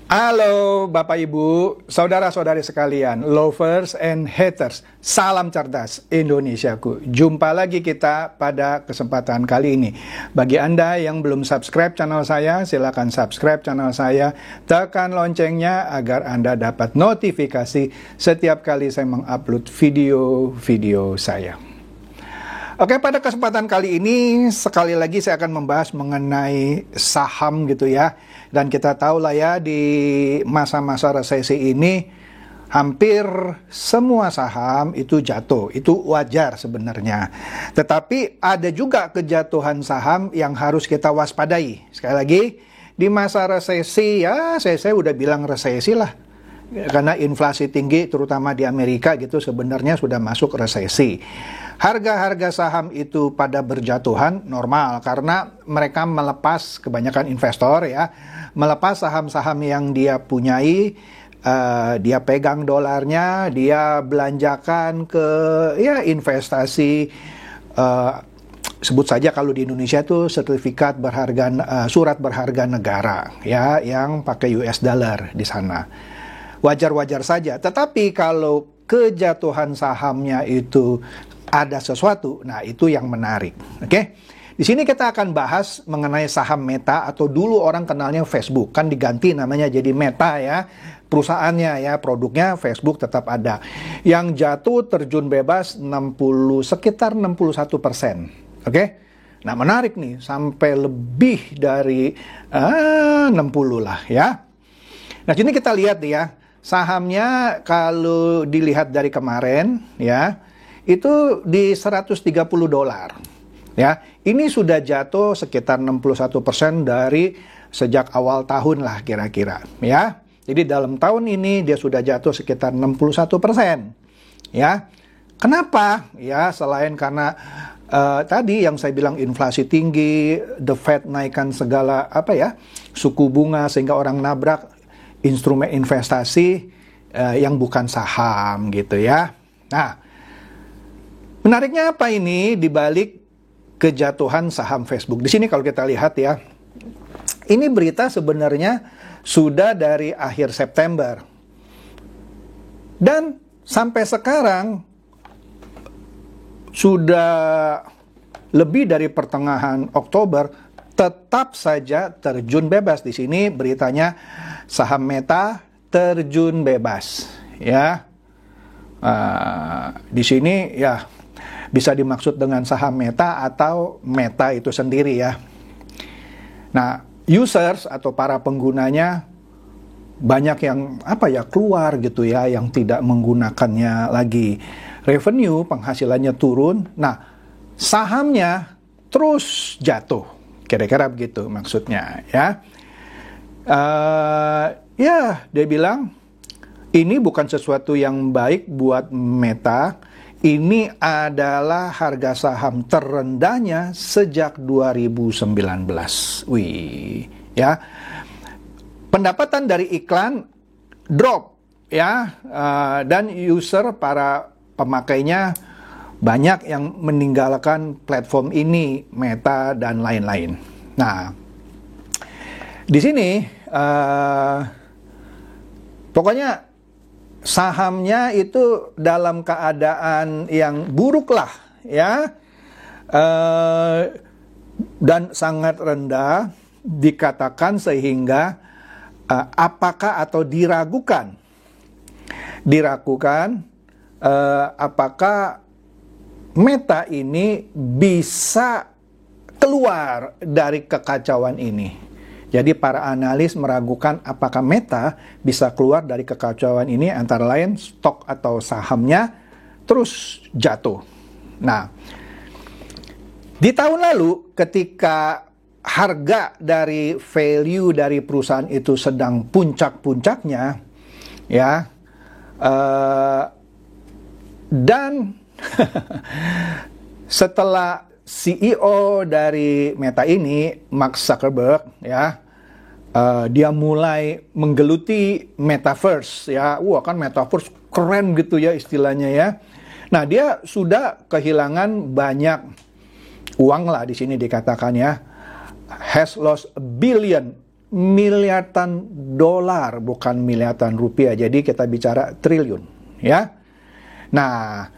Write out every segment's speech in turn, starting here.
Halo Bapak Ibu, saudara-saudari sekalian, lovers and haters, salam cerdas Indonesiaku. Jumpa lagi kita pada kesempatan kali ini. Bagi Anda yang belum subscribe channel saya, silakan subscribe channel saya, tekan loncengnya agar Anda dapat notifikasi setiap kali saya mengupload video-video saya. Oke, pada kesempatan kali ini sekali lagi saya akan membahas mengenai saham gitu ya. Dan kita tahu lah ya, di masa-masa resesi ini hampir semua saham itu jatuh. Itu wajar sebenarnya. Tetapi ada juga kejatuhan saham yang harus kita waspadai. Sekali lagi, di masa resesi ya, saya udah bilang resesi lah. Karena inflasi tinggi terutama di Amerika gitu sebenarnya sudah masuk resesi. Harga-harga saham itu pada berjatuhan normal karena mereka melepas, kebanyakan investor ya, melepas saham-saham yang dia punyai, dia pegang dolarnya, dia belanjakan ke ya investasi, sebut saja kalau di Indonesia itu sertifikat berharga, surat berharga negara ya, yang pakai US dollar di sana. Wajar-wajar saja, tetapi kalau kejatuhan sahamnya itu ada sesuatu, nah itu yang menarik. Oke? Di sini kita akan bahas mengenai saham Meta, atau dulu orang kenalnya Facebook, kan diganti namanya jadi Meta ya. Perusahaannya ya, produknya Facebook tetap ada. Yang jatuh terjun bebas sekitar 61%. Oke? Nah, menarik nih, sampai lebih dari 60 lah ya. Nah, sini kita lihat ya, sahamnya kalau dilihat dari kemarin ya, itu di $130 ya. Ini sudah jatuh sekitar 61% dari sejak awal tahun lah kira-kira ya. Jadi dalam tahun ini dia sudah jatuh sekitar 61% ya. Kenapa? Ya, selain karena tadi yang saya bilang inflasi tinggi, the Fed naikkan segala suku bunga sehingga orang nabrak instrumen investasi yang bukan saham gitu ya. Nah, menariknya apa ini dibalik kejatuhan saham Facebook? Di sini kalau kita lihat ya, ini berita sebenarnya sudah dari akhir September. Dan sampai sekarang sudah lebih dari pertengahan Oktober tetap saja terjun bebas. Di sini beritanya saham Meta terjun bebas ya. Di sini ya bisa dimaksud dengan saham Meta atau Meta itu sendiri ya. Nah, users atau para penggunanya banyak yang keluar gitu ya, yang tidak menggunakannya lagi. Revenue, penghasilannya turun. Nah, sahamnya terus jatuh. Kira-kira begitu maksudnya ya. Ya, dia bilang ini bukan sesuatu yang baik buat Meta. Ini adalah harga saham terendahnya sejak 2019. Wih, ya. Pendapatan dari iklan drop ya, dan user, para pemakainya banyak yang meninggalkan platform ini, Meta dan lain-lain. Nah, di sini pokoknya sahamnya itu dalam keadaan yang buruk lah ya, dan sangat rendah dikatakan, sehingga apakah atau diragukan apakah Meta ini bisa keluar dari kekacauan ini. Jadi para analis meragukan apakah Meta bisa keluar dari kekacauan ini, antara lain stok atau sahamnya terus jatuh. Nah, di tahun lalu ketika harga dari value dari perusahaan itu sedang puncak-puncaknya ya, dan setelah CEO dari Meta ini, Mark Zuckerberg ya, dia mulai menggeluti metaverse ya. Wah, kan metaverse keren gitu ya istilahnya ya. Nah, dia sudah kehilangan banyak uang lah, di sini dikatakan ya, has lost $1 billion miliaran dolar, bukan miliaran rupiah. Jadi kita bicara triliun, ya. Nah,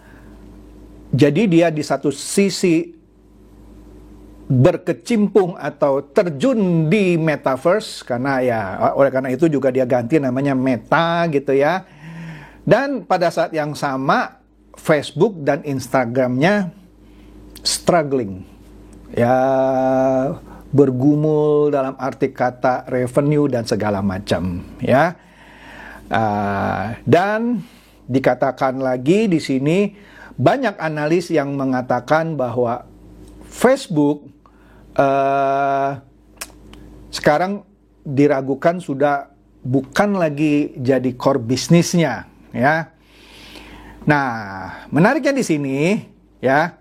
jadi dia di satu sisi berkecimpung atau terjun di metaverse, karena ya oleh karena itu juga dia ganti namanya Meta gitu ya. Dan pada saat yang sama Facebook dan Instagramnya struggling, ya, bergumul dalam arti kata revenue dan segala macam, ya. Dan dikatakan lagi di sini banyak analis yang mengatakan bahwa Facebook sekarang diragukan sudah bukan lagi jadi core bisnisnya, ya. Nah, menariknya di sini, ya,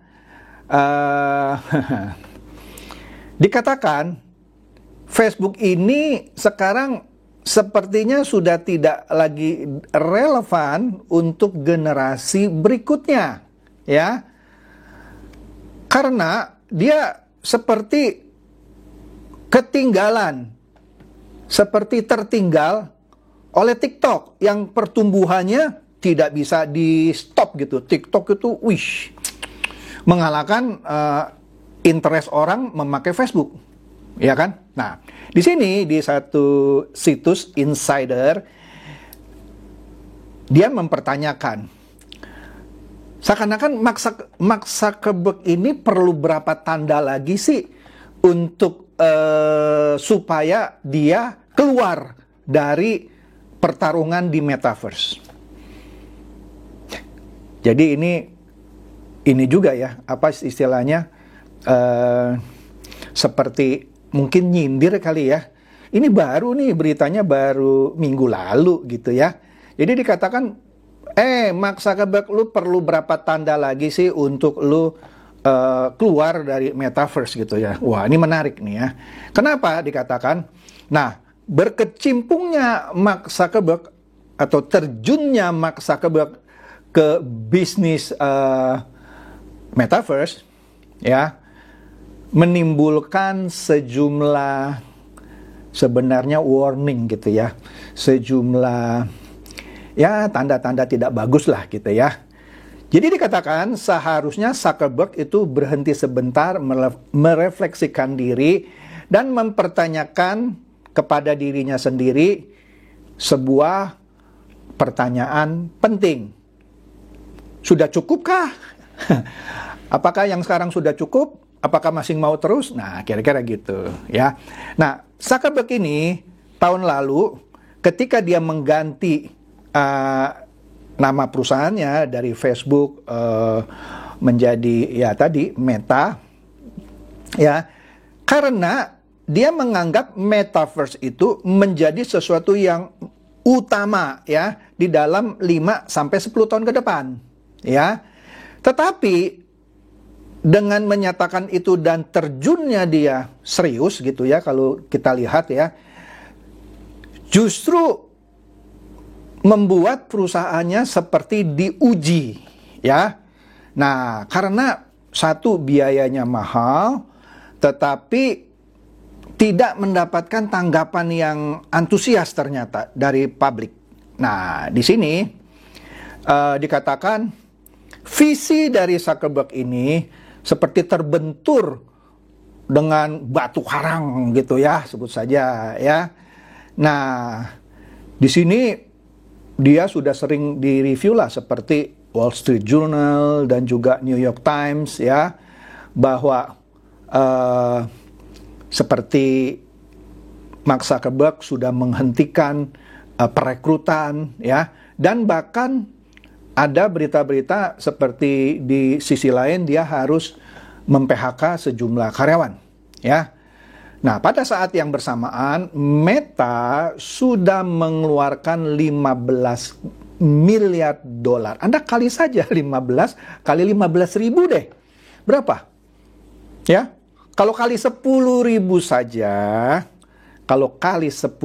dikatakan Facebook ini sekarang sepertinya sudah tidak lagi relevan untuk generasi berikutnya, ya, karena dia seperti ketinggalan, seperti tertinggal oleh TikTok yang pertumbuhannya tidak bisa di stop gitu. TikTok itu, mengalahkan interest orang memakai Facebook, ya kan? Nah, di sini di satu situs insider dia mempertanyakan, seakan-akan Mark Zuckerberg ini perlu berapa tanda lagi sih untuk supaya dia keluar dari pertarungan di metaverse. Jadi ini juga ya, apa istilahnya, seperti mungkin nyindir kali ya. Ini baru nih, beritanya baru minggu lalu gitu ya. Jadi dikatakan, Mark Zuckerberg, lu perlu berapa tanda lagi sih untuk lu keluar dari metaverse gitu ya. Wah, ini menarik nih ya. Kenapa dikatakan? Nah, berkecimpungnya Mark Zuckerberg atau terjunnya Mark Zuckerberg ke bisnis metaverse, ya, menimbulkan sejumlah sebenarnya warning gitu ya, sejumlah ya tanda-tanda tidak bagus lah gitu ya. Jadi dikatakan seharusnya Zuckerberg itu berhenti sebentar, merefleksikan diri dan mempertanyakan kepada dirinya sendiri sebuah pertanyaan penting. Sudah cukupkah? Apakah yang sekarang sudah cukup? Apakah masih mau terus? Nah, kira-kira gitu ya. Nah, Zuckerberg ini tahun lalu ketika dia mengganti nama perusahaannya dari Facebook menjadi ya tadi Meta, ya, karena dia menganggap metaverse itu menjadi sesuatu yang utama ya di dalam 5 sampai 10 tahun ke depan, ya. Tetapi dengan menyatakan itu dan terjunnya dia serius gitu ya, kalau kita lihat ya, justru membuat perusahaannya seperti diuji, ya. Nah, karena satu, biayanya mahal, tetapi tidak mendapatkan tanggapan yang antusias ternyata dari publik. Nah, di sini dikatakan visi dari Zuckerberg ini seperti terbentur dengan batu karang gitu ya, sebut saja ya. Nah, di sini dia sudah sering direview lah seperti Wall Street Journal dan juga New York Times ya, bahwa seperti Mark Zuckerberg sudah menghentikan perekrutan ya, dan bahkan ada berita-berita seperti di sisi lain dia harus mem-PHK sejumlah karyawan ya. Nah, pada saat yang bersamaan Meta sudah mengeluarkan 15 miliar dolar. Anda kali saja 15 kali 15.000 deh. Berapa? Ya. Kalau kali 10.000 saja, kalau kali 10.000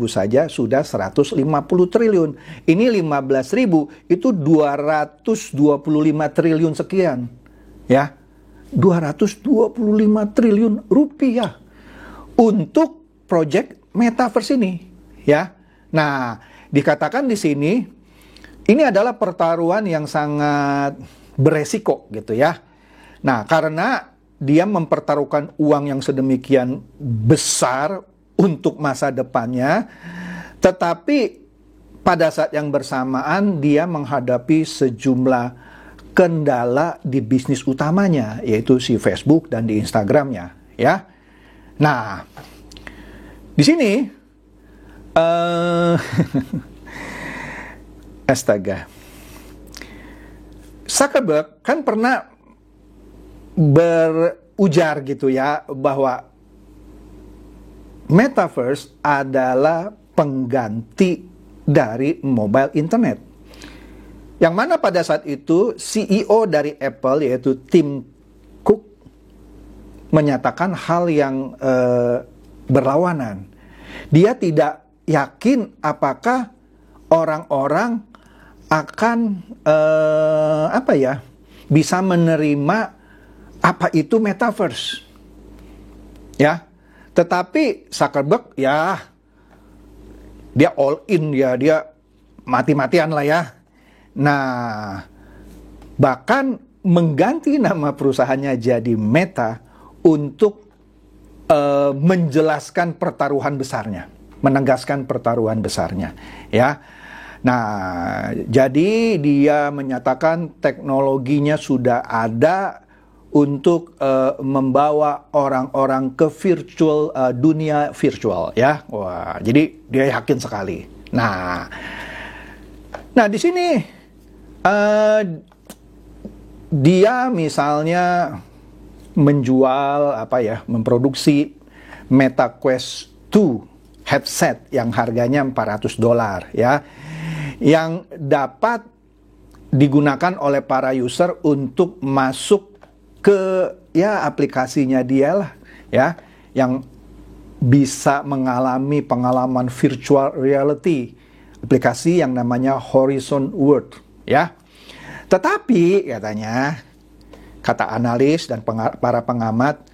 saja sudah 150 triliun. Ini 15.000 itu 225 triliun sekian. Ya. 225 triliun rupiah untuk proyek metaverse ini, ya. Nah, dikatakan di sini ini adalah pertaruhan yang sangat beresiko gitu ya. Nah, karena dia mempertaruhkan uang yang sedemikian besar untuk masa depannya, tetapi pada saat yang bersamaan dia menghadapi sejumlah kendala di bisnis utamanya, yaitu si Facebook dan di Instagramnya, ya. Nah, di sini, astaga, Zuckerberg kan pernah berujar gitu ya, bahwa Metaverse adalah pengganti dari mobile internet. Yang mana pada saat itu CEO dari Apple yaitu Tim Cook menyatakan hal yang berlawanan. Dia tidak yakin apakah orang-orang akan bisa menerima apa itu metaverse. Ya. Tetapi Zuckerberg ya dia all in ya, dia mati-matian lah ya. Nah, bahkan mengganti nama perusahaannya jadi Meta untuk menjelaskan pertaruhan besarnya, menegaskan pertaruhan besarnya, ya. Nah, jadi dia menyatakan teknologinya sudah ada untuk membawa orang-orang ke virtual, dunia virtual, ya. Wah, jadi dia yakin sekali. Nah, di sini dia misalnya menjual memproduksi Meta Quest 2 headset yang harganya $400 ya, yang dapat digunakan oleh para user untuk masuk ke aplikasinya dia lah ya, yang bisa mengalami pengalaman virtual reality, aplikasi yang namanya Horizon World ya. Tetapi katanya, kata analis dan para pengamat,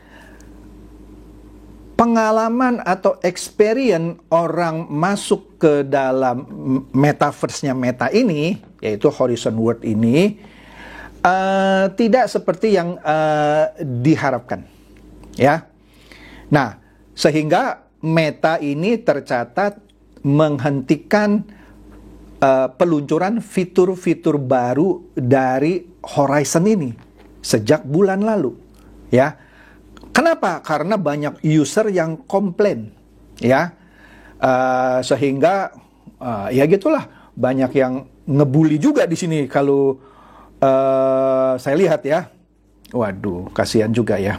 pengalaman atau experience orang masuk ke dalam metaverse-nya Meta ini, yaitu Horizon World ini, tidak seperti yang diharapkan ya. Nah, sehingga Meta ini tercatat menghentikan peluncuran fitur-fitur baru dari Horizon ini sejak bulan lalu, ya. Kenapa? Karena banyak user yang komplain, ya, sehingga ya gitulah, banyak yang ngebully juga di sini kalau saya lihat ya. Waduh, kasihan juga ya.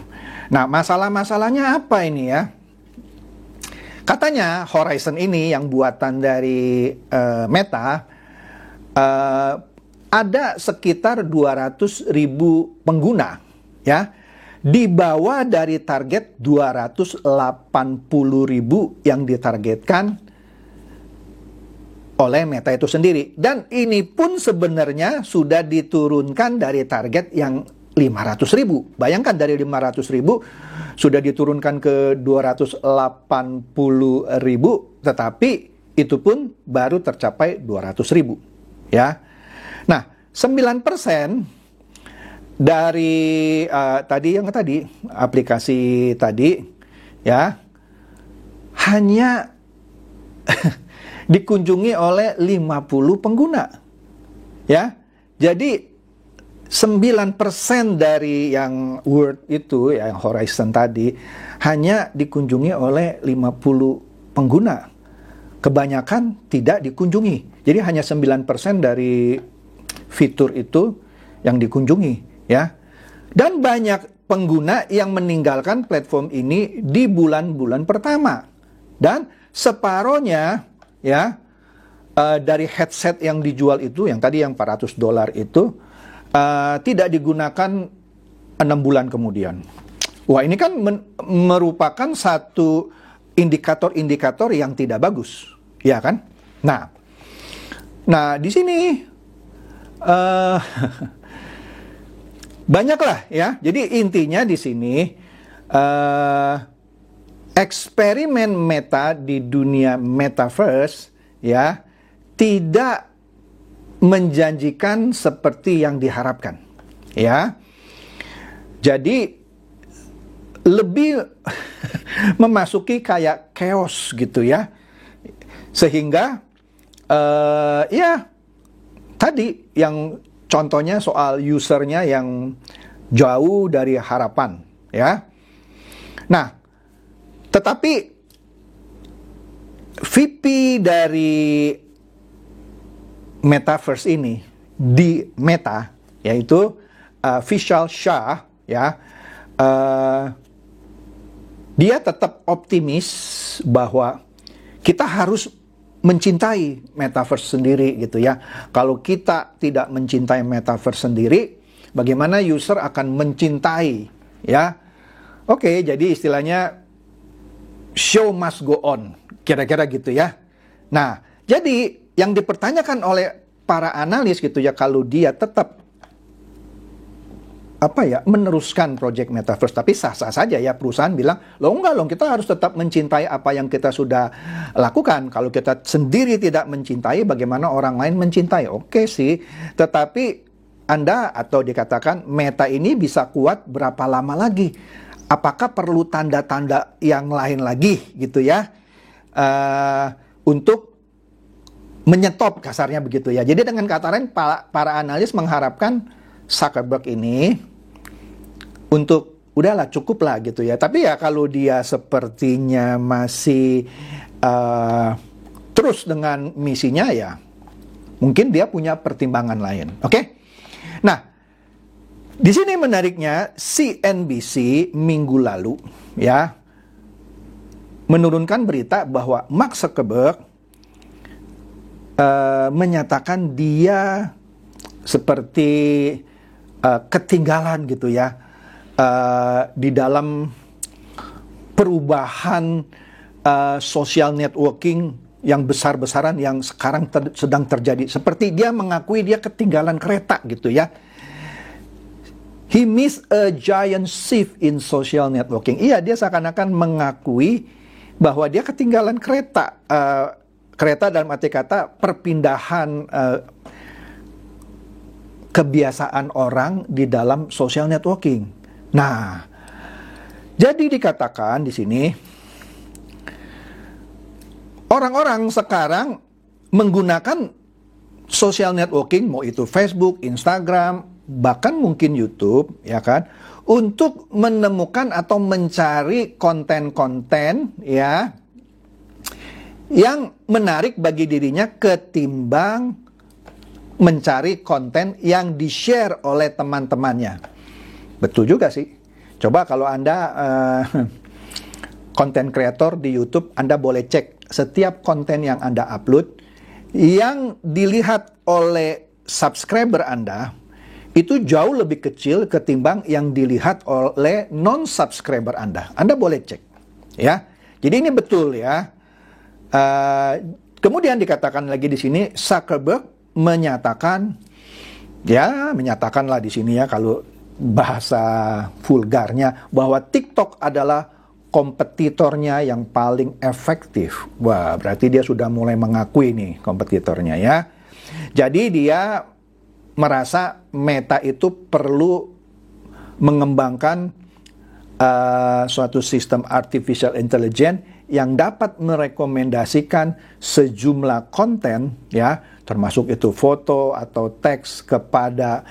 Nah, masalah-masalahnya apa ini ya? Katanya Horizon ini yang buatan dari Meta, ada sekitar 200.000 pengguna ya, di bawah dari target 280.000 yang ditargetkan oleh Meta itu sendiri. Dan ini pun sebenarnya sudah diturunkan dari target yang 500.000. Bayangkan, dari 500.000 sudah diturunkan ke 280.000, tetapi itu pun baru tercapai 200.000 ya. Nah, 9% dari tadi aplikasi tadi ya, hanya dikunjungi oleh 50 pengguna ya. Jadi 9% dari yang World itu, yang Horizon tadi, hanya dikunjungi oleh 50 pengguna. Kebanyakan tidak dikunjungi. Jadi hanya 9% dari fitur itu yang dikunjungi, ya. Dan banyak pengguna yang meninggalkan platform ini di bulan-bulan pertama. Dan separohnya, ya, dari headset yang dijual itu, yang tadi yang $400 itu, tidak digunakan 6 bulan kemudian. Wah, ini kan merupakan satu indikator-indikator yang tidak bagus, ya kan? Nah, di sini banyaklah ya. Jadi intinya di sini eksperimen Meta di dunia metaverse ya tidak menjanjikan seperti yang diharapkan. Ya. Jadi lebih memasuki kayak chaos gitu ya. Sehingga ya tadi yang contohnya soal usernya yang jauh dari harapan ya. Nah, tetapi VP dari Metaverse ini di Meta yaitu Vishal Shah ya, dia tetap optimis bahwa kita harus mencintai Metaverse sendiri gitu ya. Kalau kita tidak mencintai Metaverse sendiri, bagaimana user akan mencintai ya? Oke, jadi istilahnya show must go on, kira-kira gitu ya. Nah, jadi yang dipertanyakan oleh para analis gitu ya, kalau dia tetap meneruskan project Metaverse, tapi sah-sah saja ya, perusahaan bilang, enggak kita harus tetap mencintai apa yang kita sudah lakukan. Kalau kita sendiri tidak mencintai, bagaimana orang lain mencintai? Oke sih, tetapi Anda atau dikatakan Meta ini bisa kuat berapa lama lagi? Apakah perlu tanda-tanda yang lain lagi gitu ya, untuk menyetop, kasarnya begitu ya. Jadi dengan kata lain, para analis mengharapkan Zuckerberg ini untuk udahlah cukup lah gitu ya. Tapi ya kalau dia sepertinya masih terus dengan misinya ya, mungkin dia punya pertimbangan lain. Oke? Nah, di sini menariknya CNBC minggu lalu ya menurunkan berita bahwa Mark Zuckerberg menyatakan dia seperti ketinggalan gitu ya di dalam perubahan social networking yang besar-besaran yang sekarang sedang terjadi. Seperti dia mengakui dia ketinggalan kereta gitu ya. He missed a giant shift in social networking. Iya, dia seakan-akan mengakui bahwa dia ketinggalan kereta. Kereta dalam arti kata perpindahan kebiasaan orang di dalam social networking. Nah, jadi dikatakan di sini orang-orang sekarang menggunakan social networking, mau itu Facebook, Instagram, bahkan mungkin YouTube, ya kan, untuk menemukan atau mencari konten-konten ya yang menarik bagi dirinya ketimbang mencari konten yang di-share oleh teman-temannya. Betul juga sih. Coba kalau Anda konten kreator di YouTube, Anda boleh cek setiap konten yang Anda upload, yang dilihat oleh subscriber Anda, itu jauh lebih kecil ketimbang yang dilihat oleh non-subscriber Anda. Anda boleh cek. Ya. Jadi ini betul ya. Kemudian dikatakan lagi di sini, Zuckerberg menyatakanlah di sini ya, kalau bahasa vulgarnya, bahwa TikTok adalah kompetitornya yang paling efektif. Wah, berarti dia sudah mulai mengakui nih kompetitornya ya. Jadi dia merasa Meta itu perlu mengembangkan suatu sistem artificial intelligence yang dapat merekomendasikan sejumlah konten ya, termasuk itu foto atau teks kepada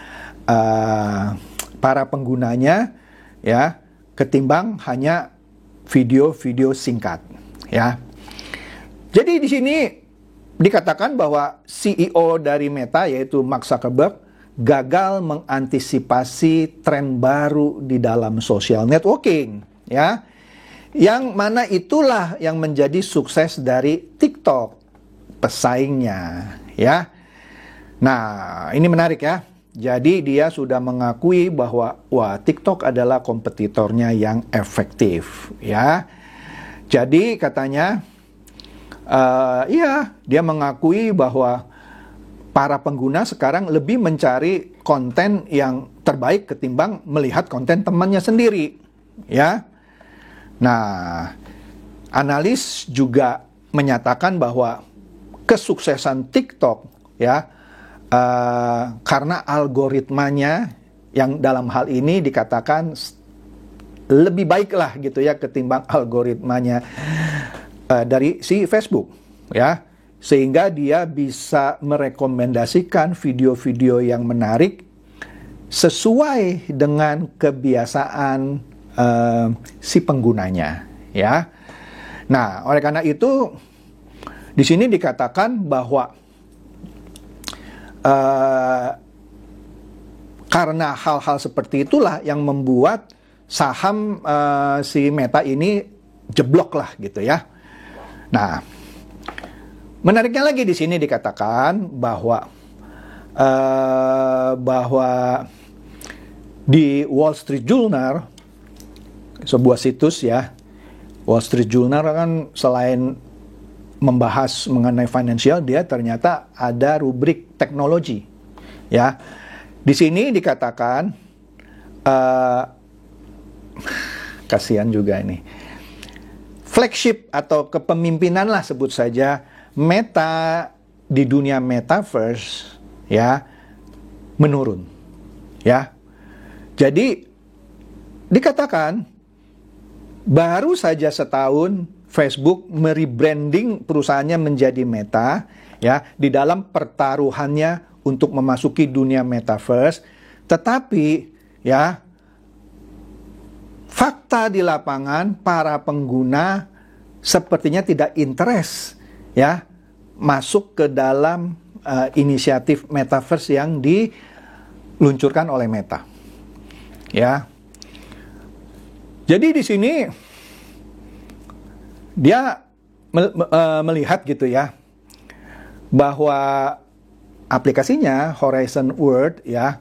para penggunanya ya, ketimbang hanya video-video singkat ya. Jadi di sini dikatakan bahwa CEO dari Meta yaitu Mark Zuckerberg gagal mengantisipasi tren baru di dalam social networking ya. Yang mana itulah yang menjadi sukses dari TikTok, pesaingnya ya. Nah, ini menarik ya. Jadi dia sudah mengakui bahwa TikTok adalah kompetitornya yang efektif ya. Jadi katanya dia mengakui bahwa para pengguna sekarang lebih mencari konten yang terbaik ketimbang melihat konten temannya sendiri ya. Nah, analis juga menyatakan bahwa kesuksesan TikTok ya karena algoritmanya yang dalam hal ini dikatakan lebih baik lah gitu ya ketimbang algoritmanya dari si Facebook ya, sehingga dia bisa merekomendasikan video-video yang menarik sesuai dengan kebiasaan si penggunanya ya. Nah, oleh karena itu di sini dikatakan bahwa karena hal-hal seperti itulah yang membuat saham si Meta ini jeblok lah gitu ya. Nah, menariknya lagi di sini dikatakan bahwa di Wall Street Journal, sebuah situs ya, Wall Street Journal kan selain membahas mengenai financial, dia ternyata ada rubrik teknologi ya. Di sini dikatakan kasihan juga ini, flagship atau kepemimpinan lah sebut saja Meta di dunia metaverse ya menurun ya. Jadi dikatakan baru saja setahun Facebook merebranding perusahaannya menjadi Meta ya di dalam pertaruhannya untuk memasuki dunia metaverse, tetapi ya fakta di lapangan para pengguna sepertinya tidak interest ya masuk ke dalam inisiatif metaverse yang diluncurkan oleh Meta ya. Jadi di sini dia melihat gitu ya bahwa aplikasinya Horizon World ya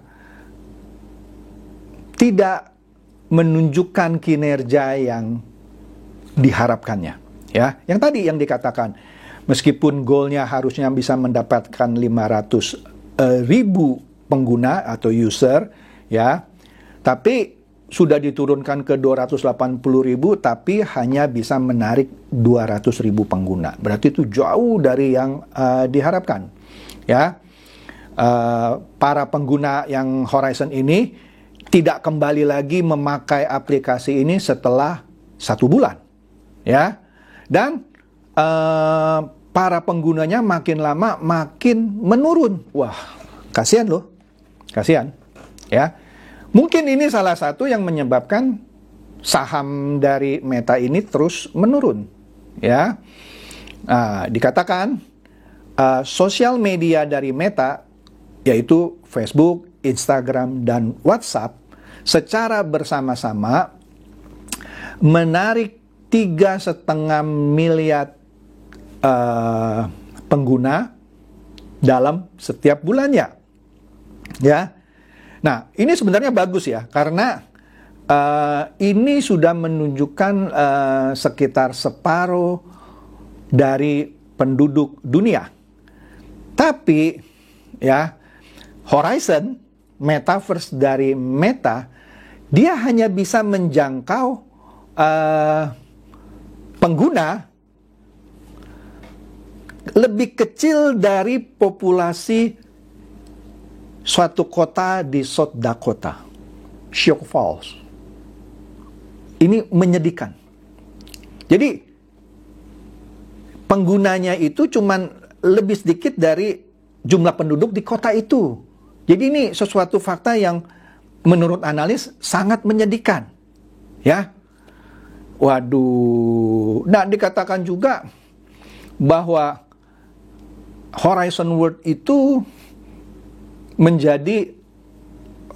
tidak menunjukkan kinerja yang diharapkannya ya. Yang tadi yang dikatakan meskipun goalnya harusnya bisa mendapatkan 500.000 pengguna atau user ya, tapi sudah diturunkan ke 280.000 tapi hanya bisa menarik 200.000 pengguna. Berarti itu jauh dari yang diharapkan. Ya, para pengguna yang Horizon ini tidak kembali lagi memakai aplikasi ini setelah 1 bulan. Ya, dan para penggunanya makin lama makin menurun. Wah, kasihan loh, kasihan. Ya. Mungkin ini salah satu yang menyebabkan saham dari Meta ini terus menurun, ya. Dikatakan sosial media dari Meta, yaitu Facebook, Instagram, dan WhatsApp, secara bersama-sama menarik 3,5 miliar pengguna dalam setiap bulannya, ya. Nah, ini sebenarnya bagus ya, karena ini sudah menunjukkan sekitar separuh dari penduduk dunia. Tapi, ya, Horizon, metaverse dari Meta, dia hanya bisa menjangkau pengguna lebih kecil dari populasi suatu kota di South Dakota, Sioux Falls. Ini menyedihkan. Jadi penggunanya itu cuman lebih sedikit dari jumlah penduduk di kota itu. Jadi ini sesuatu fakta yang menurut analis sangat menyedihkan. Ya. Waduh. Nah, dikatakan juga bahwa Horizon World itu menjadi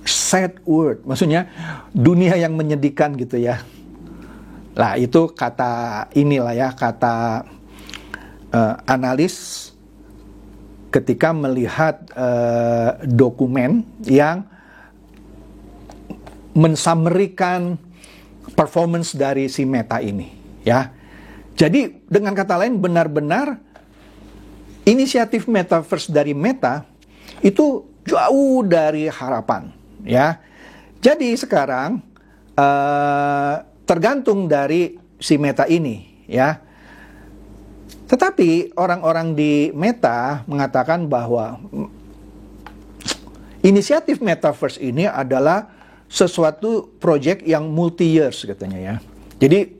sad world, maksudnya dunia yang menyedihkan gitu ya. Lah itu kata inilah ya, kata analis ketika melihat dokumen yang mensummarikan performance dari si Meta ini ya. Jadi dengan kata lain benar-benar inisiatif metaverse dari Meta itu jauh dari harapan, ya. Jadi sekarang tergantung dari si Meta ini, ya. Tetapi orang-orang di Meta mengatakan bahwa inisiatif Metaverse ini adalah sesuatu project yang multi-years katanya ya. Jadi,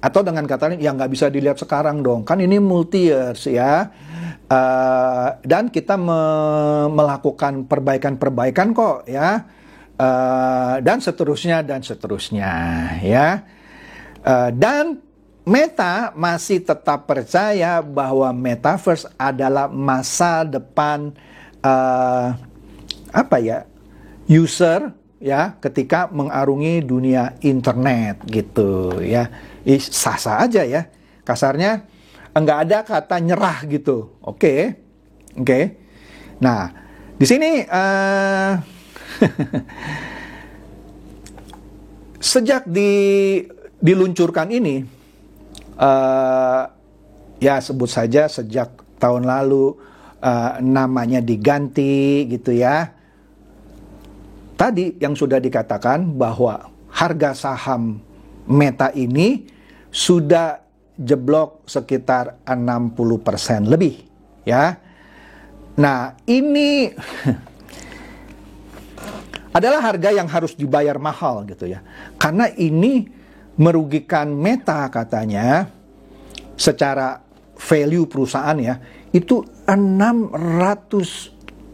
atau dengan kata lain, ya nggak bisa dilihat sekarang dong, kan ini multi-years ya. Dan kita melakukan perbaikan-perbaikan kok ya. Dan seterusnya ya. Dan Meta masih tetap percaya bahwa Metaverse adalah masa depan user ya ketika mengarungi dunia internet gitu ya. Sah-sah aja ya. Kasarnya enggak ada kata nyerah gitu. Oke. Nah, di sini sejak diluncurkan ini, ya sebut saja sejak tahun lalu namanya diganti gitu ya. Tadi yang sudah dikatakan bahwa harga saham Meta ini sudah jeblok sekitar 60% lebih ya. Nah, ini adalah harga yang harus dibayar mahal gitu ya. Karena ini merugikan Meta katanya secara value perusahaan ya, itu 600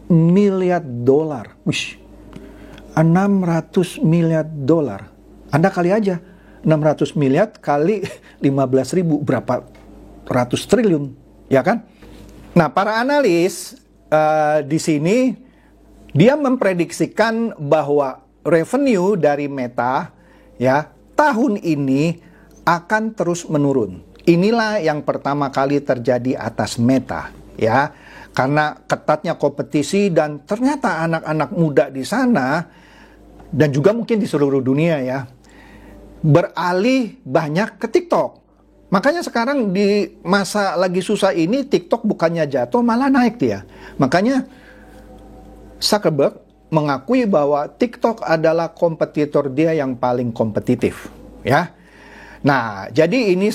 miliar dolar. Wish. 600 miliar dolar. Anda kali aja 600 miliar kali 15.000 berapa ratus triliun, ya kan? Nah, para analis di sini dia memprediksikan bahwa revenue dari Meta ya tahun ini akan terus menurun. Inilah yang pertama kali terjadi atas Meta ya. Karena ketatnya kompetisi dan ternyata anak-anak muda di sana dan juga mungkin di seluruh dunia ya beralih banyak ke TikTok. Makanya sekarang di masa lagi susah ini TikTok bukannya jatuh malah naik dia. Makanya Zuckerberg mengakui bahwa TikTok adalah kompetitor dia yang paling kompetitif ya. Nah, jadi ini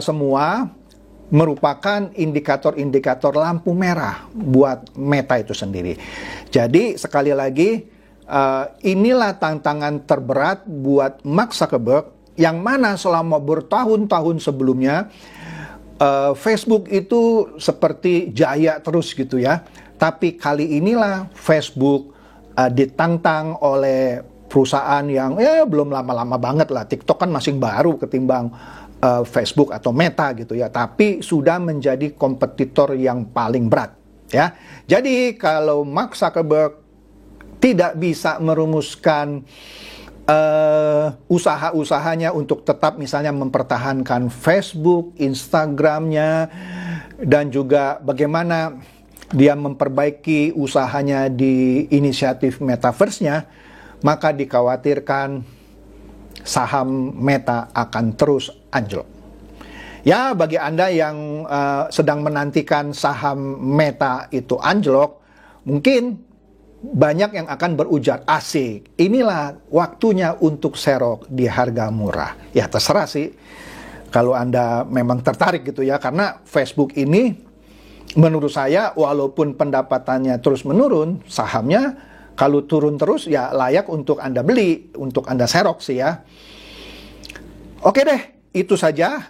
semua merupakan indikator-indikator lampu merah buat Meta itu sendiri. Jadi sekali lagi inilah tantangan terberat buat Mark Zuckerberg yang mana selama bertahun-tahun sebelumnya Facebook itu seperti jaya terus gitu ya. Tapi kali inilah Facebook ditantang oleh perusahaan yang belum lama-lama banget lah. TikTok kan masih baru ketimbang Facebook atau Meta gitu ya. Tapi sudah menjadi kompetitor yang paling berat ya. Jadi kalau Mark Zuckerberg tidak bisa merumuskan usaha-usahanya untuk tetap misalnya mempertahankan Facebook, Instagramnya, dan juga bagaimana dia memperbaiki usahanya di inisiatif Metaverse-nya, maka dikhawatirkan saham Meta akan terus anjlok. Ya, bagi Anda yang sedang menantikan saham Meta itu anjlok, mungkin banyak yang akan berujar, asik, inilah waktunya untuk serok di harga murah. Ya terserah sih, kalau Anda memang tertarik gitu ya, karena Facebook ini menurut saya walaupun pendapatannya terus menurun, sahamnya kalau turun terus ya layak untuk Anda beli, untuk Anda serok sih ya. Oke deh, itu saja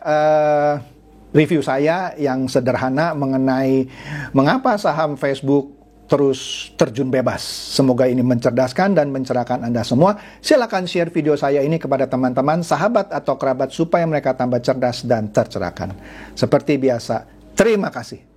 review saya yang sederhana mengenai mengapa saham Facebook terus terjun bebas. Semoga ini mencerdaskan dan mencerahkan Anda semua. Silakan share video saya ini kepada teman-teman, sahabat atau kerabat supaya mereka tambah cerdas dan tercerahkan. Seperti biasa, terima kasih.